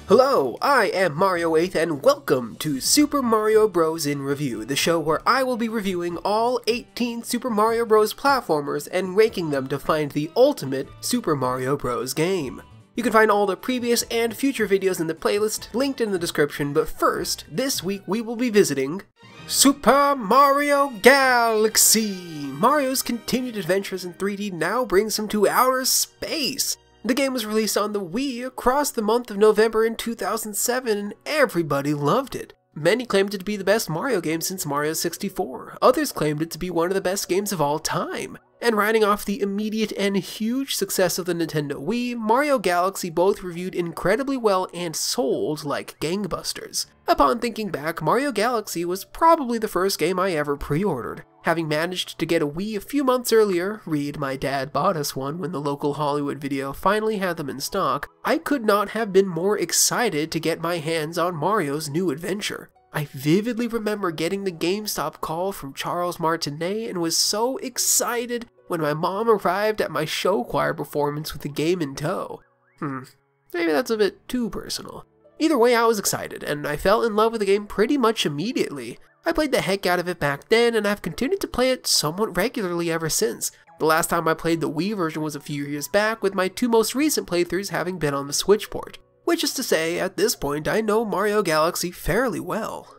Hello, I am Mario 8 and welcome to Super Mario Bros. In Review, the show where I will be reviewing all 18 Super Mario Bros. Platformers and ranking them to find the ultimate Super Mario Bros. Game. You can find all the previous and future videos in the playlist linked in the description, but first, this week we will be visiting Super Mario Galaxy! Mario's continued adventures in 3D now brings him to outer space! The game was released on the Wii across the month of November in 2007 and everybody loved it. Many claimed it to be the best Mario game since Mario 64. Others claimed it to be one of the best games of all time. And riding off the immediate and huge success of the Nintendo Wii, Mario Galaxy both reviewed incredibly well and sold like gangbusters. Upon thinking back, Mario Galaxy was probably the first game I ever pre-ordered. Having managed to get a Wii a few months earlier, read my dad bought us one when the local Hollywood Video finally had them in stock, I could not have been more excited to get my hands on Mario's new adventure. I vividly remember getting the GameStop call from Charles Martinet and was so excited when my mom arrived at my show choir performance with the game in tow. Maybe that's a bit too personal. Either way, I was excited, and I fell in love with the game pretty much immediately. I played the heck out of it back then, and I've continued to play it somewhat regularly ever since. The last time I played the Wii version was a few years back, with my two most recent playthroughs having been on the Switch port. Which is to say, at this point, I know Mario Galaxy fairly well.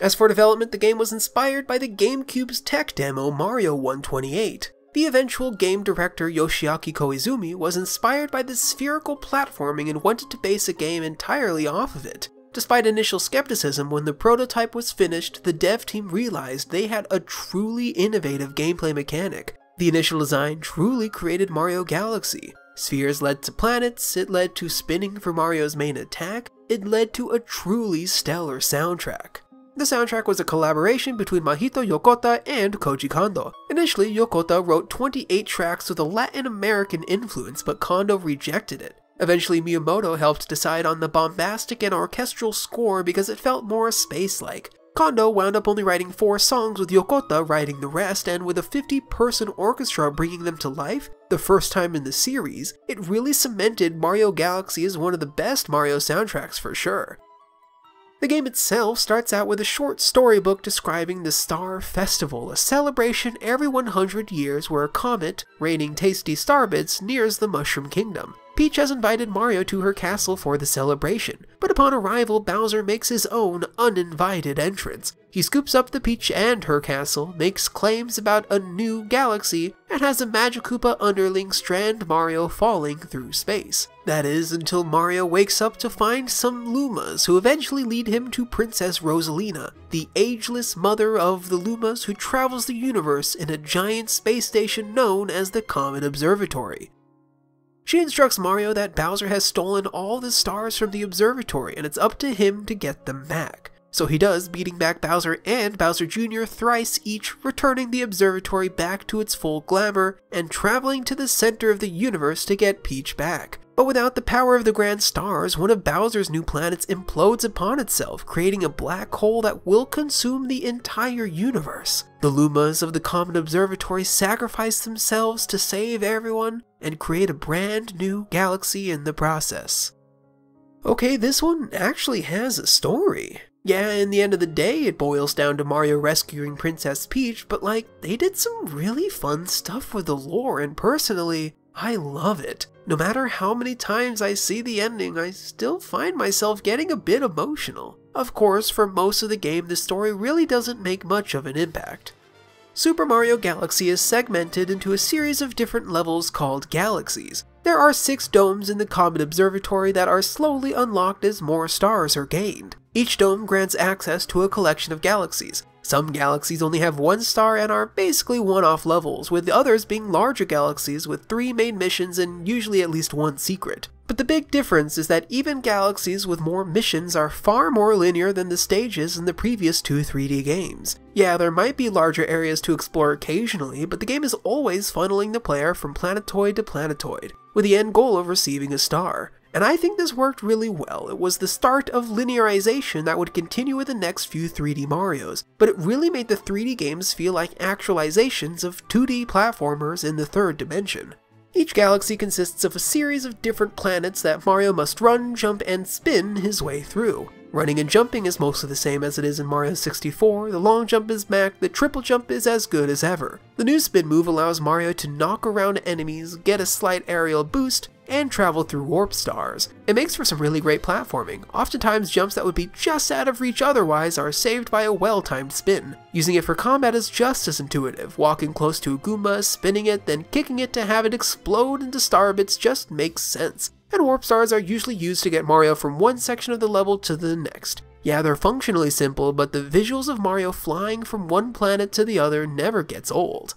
As for development, the game was inspired by the GameCube's tech demo Mario 128. The eventual game director Yoshiaki Koizumi was inspired by the spherical platforming and wanted to base a game entirely off of it. Despite initial skepticism, when the prototype was finished, the dev team realized they had a truly innovative gameplay mechanic. The initial design truly created Mario Galaxy. Spheres led to planets, it led to spinning for Mario's main attack, it led to a truly stellar soundtrack. The soundtrack was a collaboration between Mahito Yokota and Koji Kondo. Initially, Yokota wrote 28 tracks with a Latin American influence, but Kondo rejected it. Eventually, Miyamoto helped decide on the bombastic and orchestral score because it felt more space-like. Kondo wound up only writing 4 songs with Yokota writing the rest, and with a 50-person orchestra bringing them to life, the first time in the series, it really cemented Mario Galaxy as one of the best Mario soundtracks for sure. The game itself starts out with a short storybook describing the Star Festival, a celebration every 100 years where a comet, raining tasty starbits, nears the Mushroom Kingdom. Peach has invited Mario to her castle for the celebration, but upon arrival, Bowser makes his own uninvited entrance. He scoops up the Peach and her castle, makes claims about a new galaxy, and has a Magikoopa underling strand Mario falling through space. That is, until Mario wakes up to find some Lumas who eventually lead him to Princess Rosalina, the ageless mother of the Lumas who travels the universe in a giant space station known as the Comet Observatory. She instructs Mario that Bowser has stolen all the stars from the observatory and it's up to him to get them back. So he does, beating back Bowser and Bowser Jr. thrice each, returning the observatory back to its full glamour and traveling to the center of the universe to get Peach back. But without the power of the grand stars, one of Bowser's new planets implodes upon itself, creating a black hole that will consume the entire universe. The Lumas of the Comet Observatory sacrifice themselves to save everyone and create a brand new galaxy in the process. Okay, this one actually has a story. Yeah, in the end of the day, it boils down to Mario rescuing Princess Peach, but they did some really fun stuff with the lore, and personally, I love it. No matter how many times I see the ending, I still find myself getting a bit emotional. Of course, for most of the game, the story really doesn't make much of an impact. Super Mario Galaxy is segmented into a series of different levels called galaxies. There are 6 domes in the Comet Observatory that are slowly unlocked as more stars are gained. Each dome grants access to a collection of galaxies. Some galaxies only have 1 star and are basically one-off levels, with the others being larger galaxies with 3 main missions and usually at least 1 secret. But the big difference is that even galaxies with more missions are far more linear than the stages in the previous 2 3D games. Yeah, there might be larger areas to explore occasionally, but the game is always funneling the player from planetoid to planetoid, with the end goal of receiving a star. And I think this worked really well. It was the start of linearization that would continue with the next few 3D Marios, but it really made the 3D games feel like actualizations of 2D platformers in the 3rd dimension. Each galaxy consists of a series of different planets that Mario must run, jump, and spin his way through. Running and jumping is mostly the same as it is in Mario 64, the long jump is back, the triple jump is as good as ever. The new spin move allows Mario to knock around enemies, get a slight aerial boost, and travel through warp stars. It makes for some really great platforming. Oftentimes jumps that would be just out of reach otherwise are saved by a well-timed spin. Using it for combat is just as intuitive. Walking close to a Goomba, spinning it, then kicking it to have it explode into star bits just makes sense. And warp stars are usually used to get Mario from one section of the level to the next. Yeah, they're functionally simple, but the visuals of Mario flying from one planet to the other never gets old.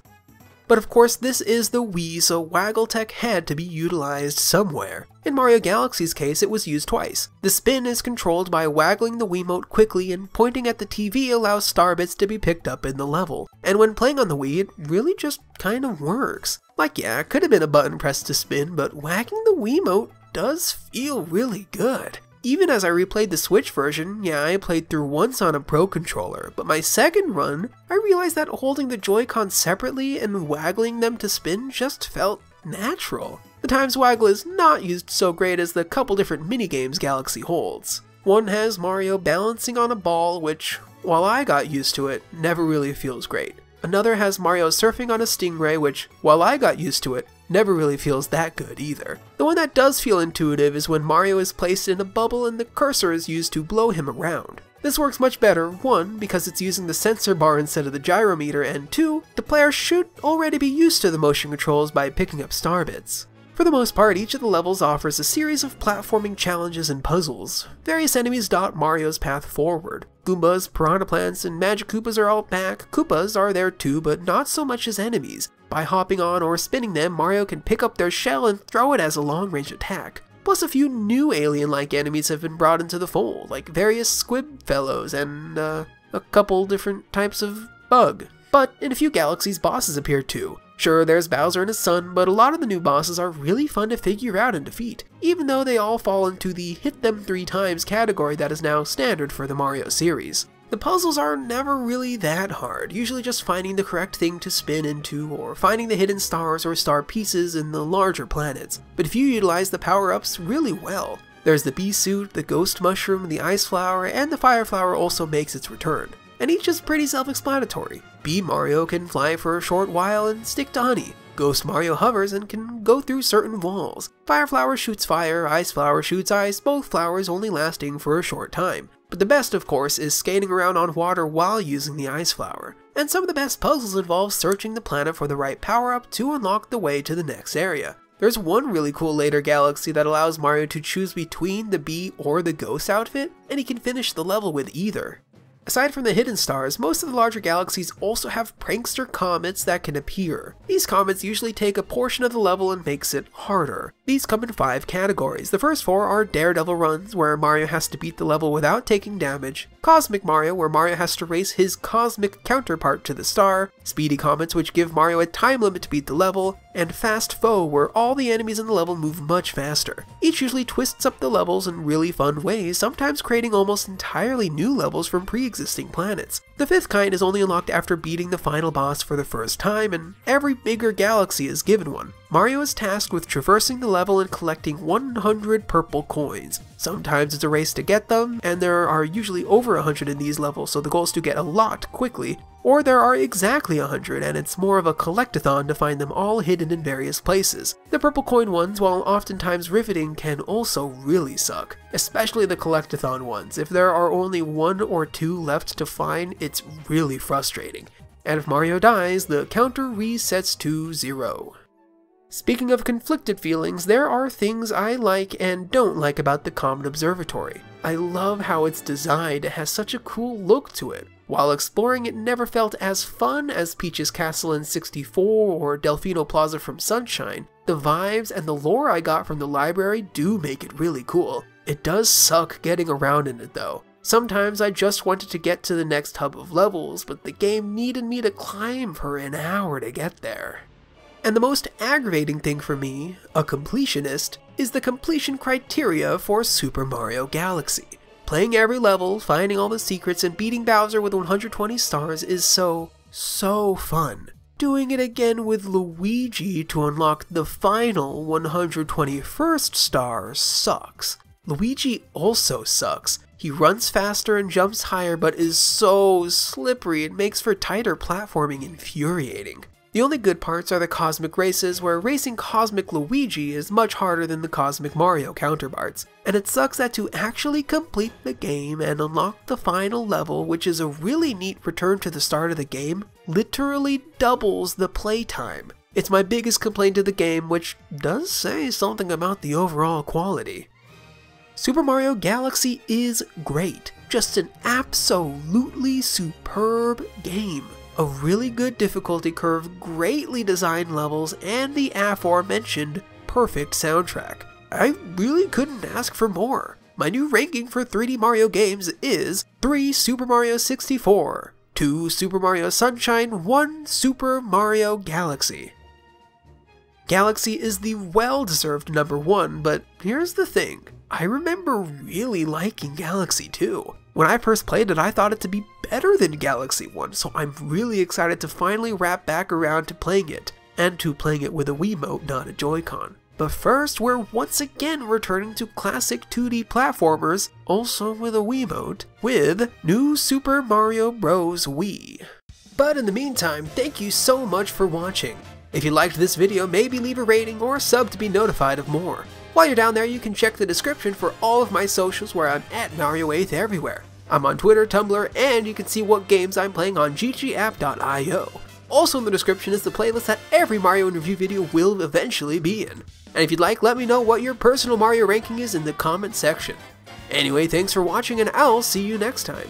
But of course this is the Wii, so Waggle Tech had to be utilized somewhere. In Mario Galaxy's case, it was used twice. The spin is controlled by waggling the Wiimote quickly, and pointing at the TV allows star bits to be picked up in the level. And when playing on the Wii, it really just kind of works. Like, yeah, it could have been a button press to spin, but wagging the Wiimote does feel really good. Even as I replayed the Switch version, yeah, I played through once on a Pro Controller, but my second run, I realized that holding the Joy-Con separately and waggling them to spin just felt natural. The times waggle is not used so great as the couple different minigames Galaxy holds. One has Mario balancing on a ball, which, while I got used to it, never really feels great. Another has Mario surfing on a stingray, which, while I got used to it, never really feels that good either. The one that does feel intuitive is when Mario is placed in a bubble and the cursor is used to blow him around. This works much better, 1, because it's using the sensor bar instead of the gyrometer, and 2, the player should already be used to the motion controls by picking up star bits. For the most part, each of the levels offers a series of platforming challenges and puzzles. Various enemies dot Mario's path forward. Goombas, Piranha Plants, and Magic Koopas are all back. Koopas are there too, but not so much as enemies. By hopping on or spinning them, Mario can pick up their shell and throw it as a long-range attack. Plus, a few new alien-like enemies have been brought into the fold, like various squib fellows and, a couple different types of bug. But in a few galaxies, bosses appear too. Sure, there's Bowser and his son, but a lot of the new bosses are really fun to figure out and defeat, even though they all fall into the hit them 3 times category that is now standard for the Mario series. The puzzles are never really that hard, usually just finding the correct thing to spin into, or finding the hidden stars or star pieces in the larger planets. But if you utilize the power-ups really well, there's the bee suit, the ghost mushroom, the ice flower, and the fire flower also makes its return. And each is pretty self-explanatory. Bee Mario can fly for a short while and stick to honey. Ghost Mario hovers and can go through certain walls. Fire flower shoots fire, ice flower shoots ice, both flowers only lasting for a short time. But the best, of course, is skating around on water while using the ice flower. And some of the best puzzles involve searching the planet for the right power-up to unlock the way to the next area. There's one really cool later galaxy that allows Mario to choose between the bee or the ghost outfit, and he can finish the level with either. Aside from the hidden stars, most of the larger galaxies also have Prankster Comets that can appear. These comets usually take a portion of the level and makes it harder. These come in 5 categories. The first 4 are Daredevil runs, where Mario has to beat the level without taking damage, Cosmic Mario, where Mario has to race his cosmic counterpart to the star, Speedy Comets, which give Mario a time limit to beat the level, and Fast Foe, where all the enemies in the level move much faster. Each usually twists up the levels in really fun ways, sometimes creating almost entirely new levels from pre-existing planets. The 5th kind is only unlocked after beating the final boss for the first time, and every bigger galaxy is given one. Mario is tasked with traversing the level and collecting 100 purple coins. Sometimes it's a race to get them, and there are usually over 100 in these levels, so the goal is to get a lot quickly. Or there are exactly 100, and it's more of a collectathon to find them all hidden in various places. The purple coin ones, while oftentimes riveting, can also really suck. Especially the collectathon ones. If there are only 1 or 2 left to find, it's really frustrating. And if Mario dies, the counter resets to 0. Speaking of conflicted feelings, there are things I like and don't like about the Comet Observatory. I love how it's designed, it has such a cool look to it. While exploring, it never felt as fun as Peach's Castle in 64 or Delfino Plaza from Sunshine. The vibes and the lore I got from the library do make it really cool. It does suck getting around in it though. Sometimes I just wanted to get to the next hub of levels, but the game needed me to climb for an hour to get there. And the most aggravating thing for me, a completionist, is the completion criteria for Super Mario Galaxy. Playing every level, finding all the secrets, and beating Bowser with 120 stars is so fun. doing it again with Luigi to unlock the final 121st star sucks. Luigi also sucks. He runs faster and jumps higher, but is so slippery it makes for tighter platforming infuriating. The only good parts are the Cosmic races, where racing Cosmic Luigi is much harder than the Cosmic Mario counterparts, and it sucks that to actually complete the game and unlock the final level, which is a really neat return to the start of the game, literally doubles the playtime. It's my biggest complaint to the game, which does say something about the overall quality. Super Mario Galaxy is great, just an absolutely superb game. A really good difficulty curve, greatly designed levels, and the aforementioned perfect soundtrack. I really couldn't ask for more. My new ranking for 3D Mario games is 3 Super Mario 64, 2 Super Mario Sunshine, 1 Super Mario Galaxy. Galaxy is the well-deserved number 1, but here's the thing. I remember really liking Galaxy 2. When I first played it, I thought it to be better than Galaxy 1, so I'm really excited to finally wrap back around to playing it, and to playing it with a Wiimote, not a Joy-Con. But first, we're once again returning to classic 2D platformers, also with a Wiimote, with New Super Mario Bros. Wii. But in the meantime, thank you so much for watching. If you liked this video, maybe leave a rating or a sub to be notified of more. While you're down there, you can check the description for all of my socials, where I'm at Mario8 everywhere. I'm on Twitter, Tumblr, and you can see what games I'm playing on ggApp.io. Also in the description is the playlist that every Mario in Review video will eventually be in. And if you'd like, let me know what your personal Mario ranking is in the comment section. Anyway, thanks for watching, and I'll see you next time.